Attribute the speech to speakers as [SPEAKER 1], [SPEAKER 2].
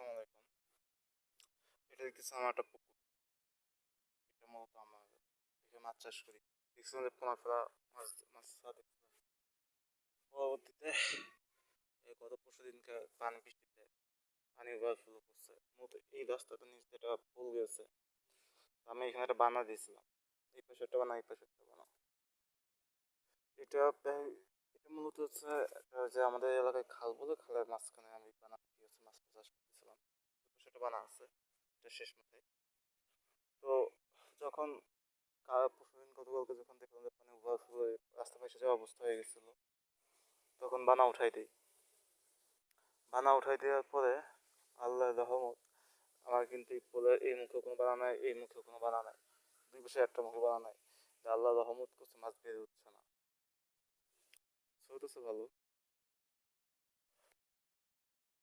[SPEAKER 1] আসসালামু আলাইকুম। এটা দেখতেছি আমার একটা পুকুর। এটা মূলত আমরা এখানে মাছ চাষ করি। দেখছিলাম যে পোনা ফেলা মাছ মাছ ছাড়া দেখছিলাম। পরবর্তীতে গত পরশু দিনকে বৃষ্টিতে পানি ওভারফ্লো করছে। মূলত এই রাস্তাটা নিচ দিয়ে একটা পুল গেছে। তো আমি এখানে একটা বানা দিয়েছিলাম। এই পাশে একটা বানা, এই পাশে একটা বানা। এটা প্রায় এটা মূলত হচ্ছে যে আমাদের এলাকায় খাল বলে খালের মাঝখানে আমি বানা দিয়ে হচ্ছে মাছ চাষ করতেছিলাম। এই পাশে একটা বানা আছে। এটা শেষ মাথায়। তো যখন পরশুদিন গতকালকে যখন দেখলাম যে পানি ওভারফ্লো হয়ে রাস্তা ভেসে যাওয়ার অবস্থা হয়ে গেছিল, তখন বানা উঠাই দিই। বানা উঠাই দেওয়ার পরে আল্লাহর রহমত, আমার কিন্তু এই পোলের এই মুখে কোনো বানা নাই, এই মুখে কোনো বানা নাই, দুই পাশে একটা মুখে বানা নাই। আল্লাহ রহমত করছে, মাছ বের হচ্ছে না। ছোট ভালো।